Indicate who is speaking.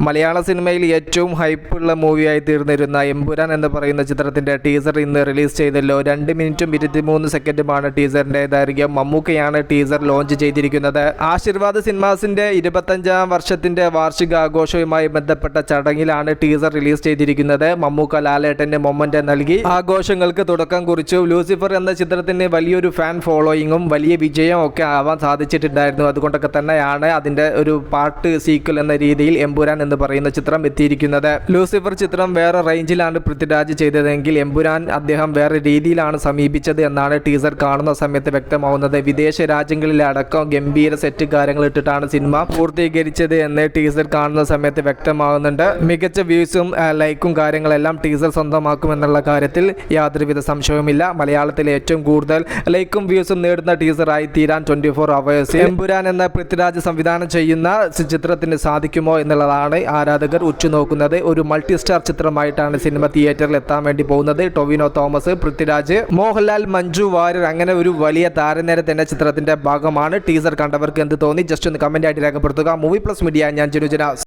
Speaker 1: മലയാള സിനിമയിൽ ഏറ്റവും ഹൈപ്പുള്ള മൂവിയായി തീർന്നിരുന്ന എമ്പുരാൻ എന്ന് പറയുന്ന ചിത്രത്തിന്റെ ടീസർ ഇന്ന് റിലീസ് ചെയ്തല്ലോ. 2 മിനിറ്റും 23 സെക്കൻഡുമാണ് ടീസറിന്റെ ദൈർഘ്യം. മമ്മൂക്കയാണ് ടീസർ ലോഞ്ച് ചെയ്തിരിക്കുന്നത്. ആശീർവാദ് സിനിമാസിന്റെ 25ാം വർഷത്തിന്റെ വാർഷിക ആഘോഷവുമായി ബന്ധപ്പെട്ട ചടങ്ങിലാണ് ടീസർ റിലീസ് ചെയ്തിരിക്കുന്നത്. മമ്മൂക്ക ലാലേട്ടന് മൊമെന്റ് നൽകി ആഘോഷങ്ങൾക്ക് തുടക്കം കുറിച്ചു. ലൂസിഫർ എന്ന ചിത്രത്തിന് വലിയൊരു ഫാൻ ഫോളോയിങ്ങും വലിയ വിജയം ഒക്കെ ആവാൻ സാധിച്ചിട്ടുണ്ടായിരുന്നു. അതുകൊണ്ടൊക്കെ തന്നെയാണ് അതിന്റെ ഒരു പാർട്ട് സീക്വൽ എന്ന രീതിയിൽ എമ്പുരാൻ എന്ന് പറയുന്ന ചിത്രം എത്തിയിരിക്കുന്നത്. ലൂസിഫർ ചിത്രം വേറെ റേഞ്ചിലാണ് പൃഥ്വിരാജ് ചെയ്തതെങ്കിൽ എമ്പുരാൻ അദ്ദേഹം വേറെ രീതിയിലാണ് സമീപിച്ചത് എന്നാണ് ടീസർ കാണുന്ന സമയത്ത് വ്യക്തമാവുന്നത്. വിദേശ രാജ്യങ്ങളിലെ അടക്കം ഗംഭീര സെറ്റ് കാര്യങ്ങൾ ഇട്ടിട്ടാണ് സിനിമ പൂർത്തീകരിച്ചത് എന്ന് ടീസർ കാണുന്ന സമയത്ത് വ്യക്തമാകുന്നുണ്ട്. മികച്ച വ്യൂസും ലൈക്കും കാര്യങ്ങളെല്ലാം ടീസർ സ്വന്തമാക്കുമെന്നുള്ള കാര്യത്തിൽ യാതൊരുവിധ സംശയവുമില്ല. മലയാളത്തിലെ ഏറ്റവും കൂടുതൽ ലൈക്കും വ്യൂസും നേടുന്ന ടീസറായി തീരാൻ 24 hours എമ്പുരാൻ എന്ന പൃഥ്വിരാജ് സംവിധാനം ചെയ്യുന്ന ചിത്രത്തിന് സാധിക്കുമോ എന്നുള്ളതാണ് ആരാധകർ ഉറ്റുനോക്കുന്നത്. ഒരു മൾട്ടി സ്റ്റാർ ചിത്രമായിട്ടാണ് സിനിമ തിയേറ്ററിൽ എത്താൻ വേണ്ടി പോകുന്നത്. ടൊവിനോ തോമസ്, പൃഥ്വിരാജ്, മോഹൻലാൽ, മഞ്ജു വാര്യർ അങ്ങനെ ഒരു വലിയ താരനിര തന്നെ ചിത്രത്തിന്റെ ഭാഗമാണ്. ടീസർ കണ്ടവർക്ക് എന്ത് തോന്നി ജസ്റ്റ് ഒന്ന് കമന്റ് ആയിട്ട് രേഖപ്പെടുത്തുക. മൂവി പ്ലസ് മീഡിയ, ഞാൻ ജനുജന.